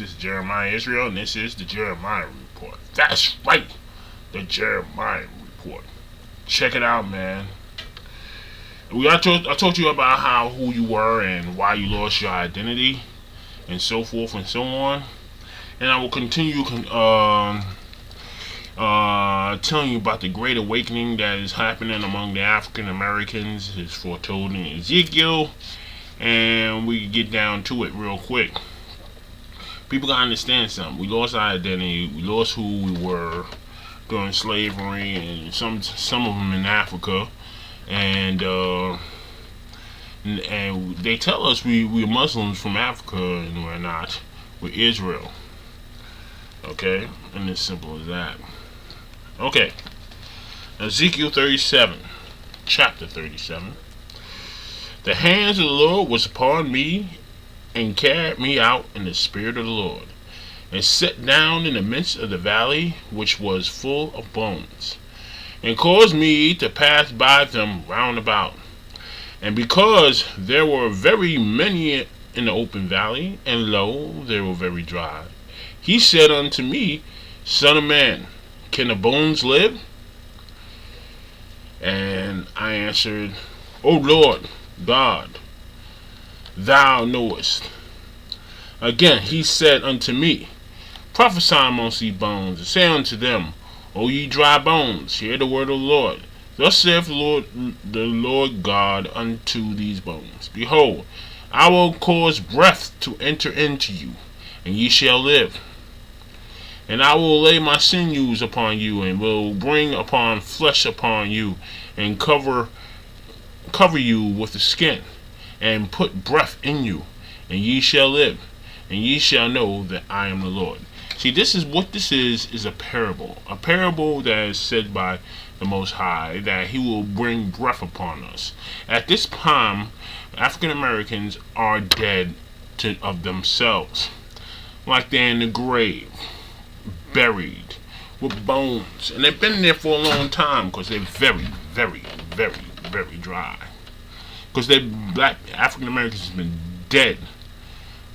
This is Jeremiah Israel, and this is the Jeremiah Report. That's right, the Jeremiah Report. Check it out, man. I told you about who you were and why you lost your identity, and so forth and so on. And I will continue telling you about the great awakening that is happening among the African Americans. It's foretold in Ezekiel, and we can get down to it real quick. People gotta understand something. We lost our identity. We lost who we were during slavery, and some of them in Africa, and they tell us we're Muslims from Africa, and we're not. We're Israel. Okay, and it's simple as that. Okay, Ezekiel 37, chapter 37. The hands of the Lord was upon me, and carried me out in the spirit of the Lord, and set down in the midst of the valley which was full of bones, and caused me to pass by them round about. And because there were very many in the open valley, and lo, they were very dry, he said unto me, Son of man, can the bones live? And I answered, O Lord God, thou knowest. Again he said unto me, Prophesy amongst these bones, and say unto them, O ye dry bones, hear the word of the Lord. Thus saith the Lord God unto these bones, Behold, I will cause breath to enter into you, and ye shall live. And I will lay my sinews upon you, and will bring upon flesh upon you, and cover you with the skin, and put breath in you, and ye shall live, and ye shall know that I am the Lord. See, this is a parable that is said by the Most High, that he will bring breath upon us. At this time, African Americans are dead of themselves, like they're in the grave, buried with bones, and they've been there for a long time because they're very, very, very, very dry. Because they black African Americans have been dead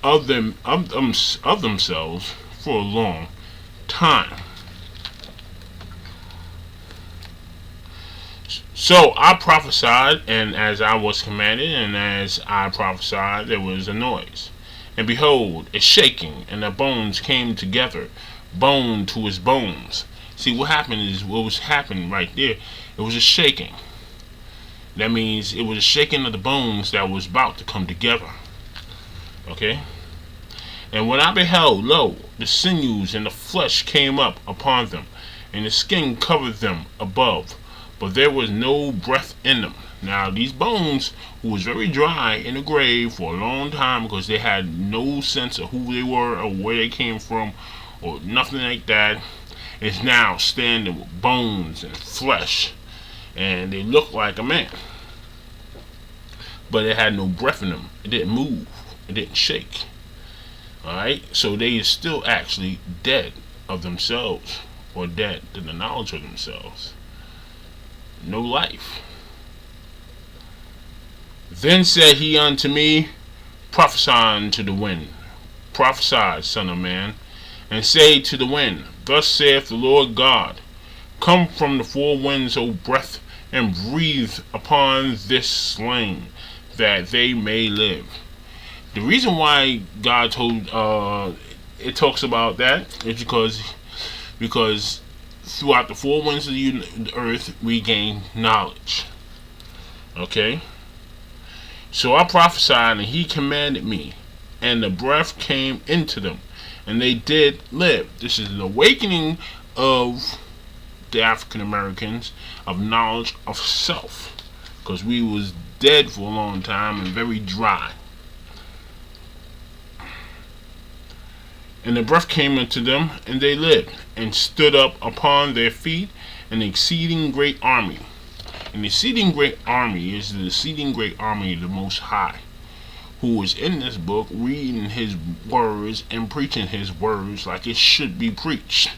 of themselves for a long time. So I prophesied, and as I was commanded, and as I prophesied, there was a noise. And behold, a shaking, and the bones came together, bone to his bones. See, what was happening right there, it was a shaking. That means it was a shaking of the bones that was about to come together. Okay? And when I beheld, lo, the sinews and the flesh came up upon them, and the skin covered them above, but there was no breath in them. Now these bones, who was very dry in the grave for a long time because they had no sense of who they were or where they came from or nothing like that, is now standing with bones and flesh, and they look like a man, but it had no breath in them. It didn't move. It didn't shake. Alright, so they are still actually dead of themselves, or dead to the knowledge of themselves. No life. Then said he unto me, Prophesy unto the wind. Prophesy, son of man, and say to the wind, Thus saith the Lord God, Come from the four winds, O breath, and breathe upon this slain, that they may live. The reason why God told it talks about that is because throughout the four winds of the earth we gain knowledge. Okay? So I prophesied, and he commanded me, and the breath came into them, and they did live. This is an awakening of the African Americans of knowledge of self, because we was dead for a long time and very dry. And the breath came into them, and they lived, and stood up upon their feet, an exceeding great army. And the exceeding great army is the exceeding great army of the Most High, who is in this book reading his words and preaching his words like it should be preached.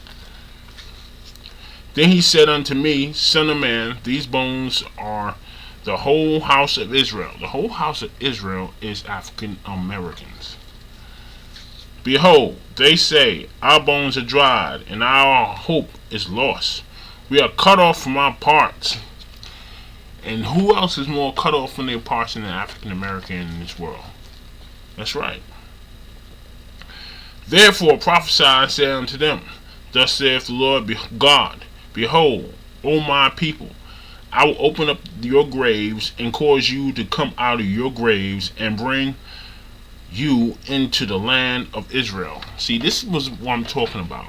Then he said unto me, Son of man, these bones are the whole house of Israel. The whole house of Israel is African Americans. Behold, they say, our bones are dried, and our hope is lost. We are cut off from our parts. And who else is more cut off from their parts than the African American in this world? That's right. Therefore prophesy and say unto them, Thus saith the Lord God, Behold, O my people, I will open up your graves and cause you to come out of your graves and bring you into the land of Israel. See, this was what I'm talking about.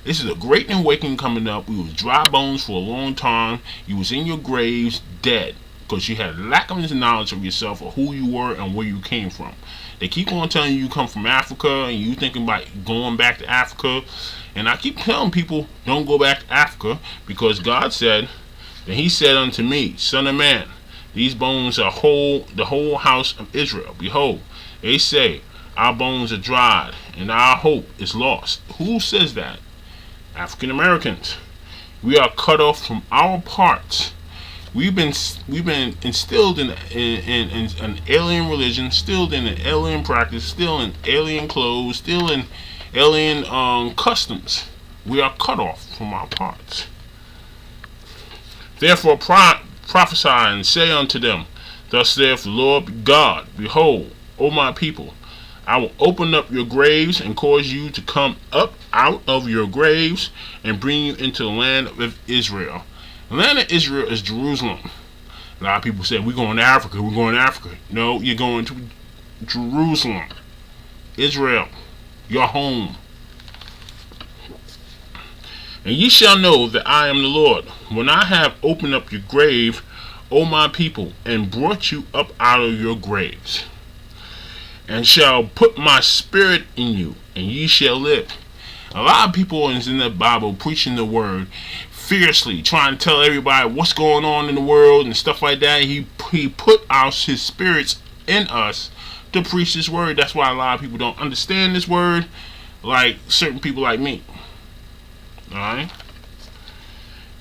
This is a great awakening coming up. We was dry bones for a long time. You was in your graves dead because you had lack of knowledge of yourself, or who you were and where you came from. They keep on telling you come from Africa and you thinking about going back to Africa. And I keep telling people don't go back to Africa, because God said, and he said unto me, Son of man, these bones are the whole house of Israel. Behold, they say, our bones are dried, and our hope is lost. Who says that? African Americans. We are cut off from our parts. We've been instilled in an alien religion, instilled in an alien practice, still in alien clothes, still in alien customs. We are cut off from our parts. Therefore prophesy and say unto them, Thus saith the Lord God, Behold, O my people, I will open up your graves and cause you to come up out of your graves and bring you into the land of Israel. The land of Israel is Jerusalem. A lot of people say, we're going to Africa, we're going to Africa. No, you're going to Jerusalem. Israel, your home. And ye shall know that I am the Lord, when I have opened up your grave, O my people, and brought you up out of your graves, and shall put my spirit in you, and ye shall live. A lot of people is in the Bible preaching the word fiercely, trying to tell everybody what's going on in the world and stuff like that. He put his spirits in us to preach this word. That's why a lot of people don't understand this word, like certain people like me. Alright?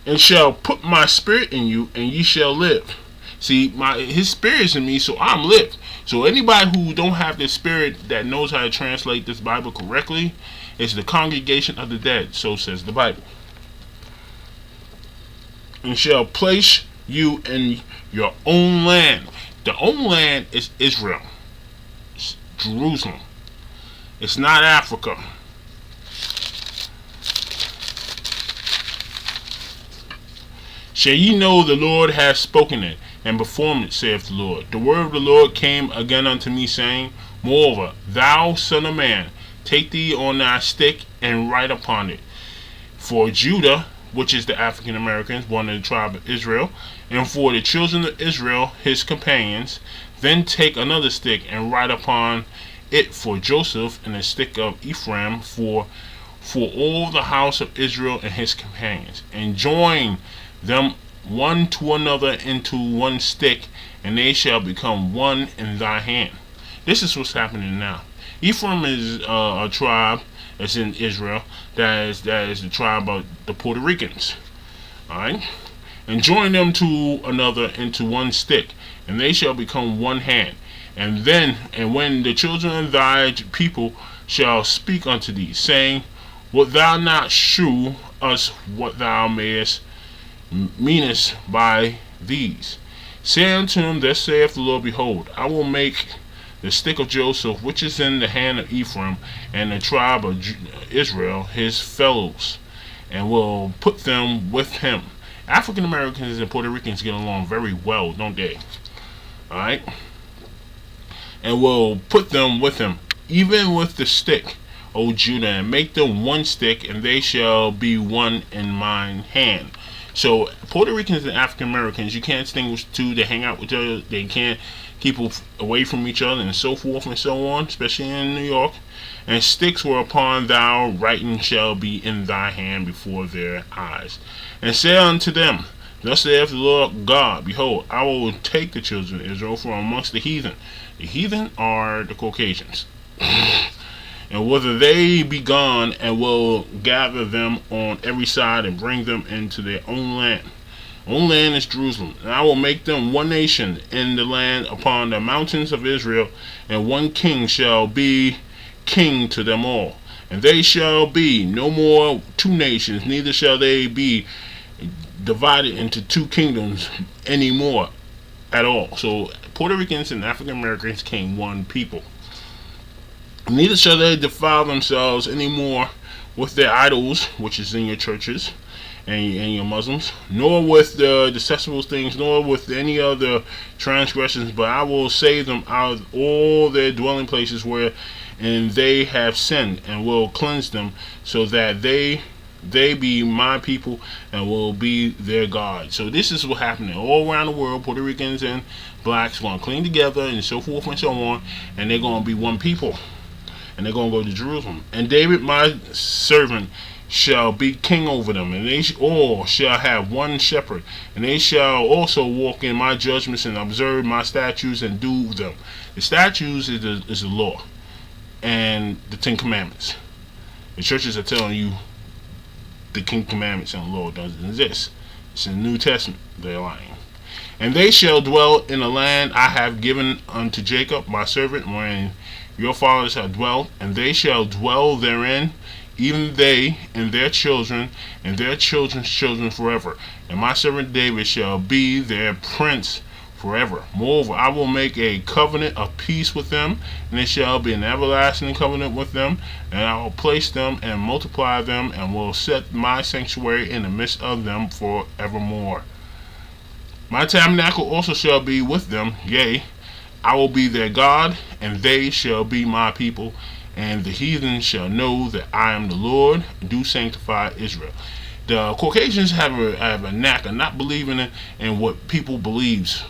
And shall put my spirit in you, and ye shall live. See, his spirit is in me, so I'm lived. So anybody who don't have the spirit that knows how to translate this Bible correctly is the congregation of the dead, so says the Bible. And shall place you in your own land. The own land is Israel. It's Jerusalem. It's not Africa. Shall ye know the Lord hath spoken it, and performed it, saith the Lord. The word of the Lord came again unto me, saying, Moreover, thou son of man, take thee on thy stick, and write upon it. For Judah, which is the African Americans, one of the tribe of Israel, and for the children of Israel, his companions, then take another stick, and write upon it for Joseph, and a stick of Ephraim, for all the house of Israel and his companions, and join them one to another into one stick, and they shall become one in thy hand. This is what's happening now. Ephraim is a tribe that's in Israel, that is the tribe of the Puerto Ricans. Alright? And join them to another into one stick, and they shall become one hand. And when the children of thy people shall speak unto thee, saying, Wilt thou not shew us what thou meanest by these? Say unto them, Thus saith the Lord, Behold, I will make the stick of Joseph, which is in the hand of Ephraim, and the tribe of Israel, his fellows, and will put them with him. African Americans and Puerto Ricans get along very well, don't they? Alright? And will put them with him, even with the stick, O Judah, and make them one stick, and they shall be one in mine hand. So Puerto Ricans and African Americans, you can't distinguish two. They hang out with each other. They can't keep away from each other, and so forth and so on, especially in New York. And sticks whereupon thou writing shall be in thy hand before their eyes. And say unto them, Thus saith the Lord God, Behold, I will take the children of Israel from amongst the heathen. The heathen are the Caucasians. And whether they be gone, and will gather them on every side, and bring them into their own land. Own land is Jerusalem. And I will make them one nation in the land upon the mountains of Israel, and one king shall be king to them all. And they shall be no more two nations, neither shall they be divided into two kingdoms anymore at all. So Puerto Ricans and African Americans became one people. Neither shall they defile themselves anymore with their idols, which is in your churches and your Muslims, nor with the detestable things, nor with any other transgressions, but I will save them out of all their dwelling places where and they have sinned, and will cleanse them, so that they be my people and will be their God. So this is what happening all around the world. Puerto Ricans and blacks going to clean together and so forth and so on, and they're going to be one people, and they're going to go to Jerusalem. And David my servant shall be king over them, and they all shall have one shepherd, and they shall also walk in my judgments and observe my statutes and do them. The statutes is the law and the Ten Commandments. The churches are telling you the Ten Commandments and the law doesn't exist. It's in the New Testament. They're lying. And they shall dwell in the land I have given unto Jacob my servant, wherein your fathers have dwelt, and they shall dwell therein, even they and their children and their children's children forever. And my servant David shall be their prince forever. Moreover, I will make a covenant of peace with them, and it shall be an everlasting covenant with them, and I will place them and multiply them, and will set my sanctuary in the midst of them forevermore. My tabernacle also shall be with them, yea, I will be their God, and they shall be my people, and the heathen shall know that I am the Lord, do sanctify Israel. The Caucasians have a knack of not believing in what people believes,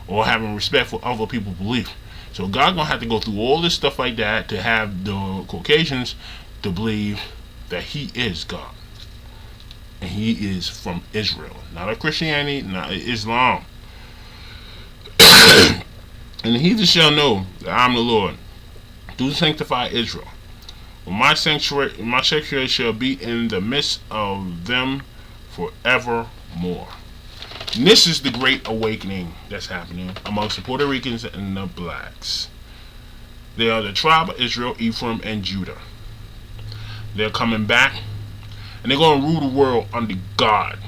or having respect for other people's belief. So God gonna have to go through all this stuff like that to have the Caucasians to believe that He is God, and He is from Israel, not a Christianity, not Islam. And the heathen shall know that I am the Lord, do sanctify Israel. Well, my sanctuary shall be in the midst of them forevermore. And this is the great awakening that's happening amongst the Puerto Ricans and the blacks. They are the tribe of Israel, Ephraim, and Judah. They're coming back, and they're going to rule the world under God,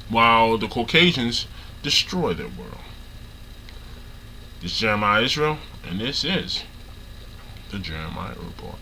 while the Caucasians destroy their world. This is Jeremiah Israel, and this is the Jeremiah Report.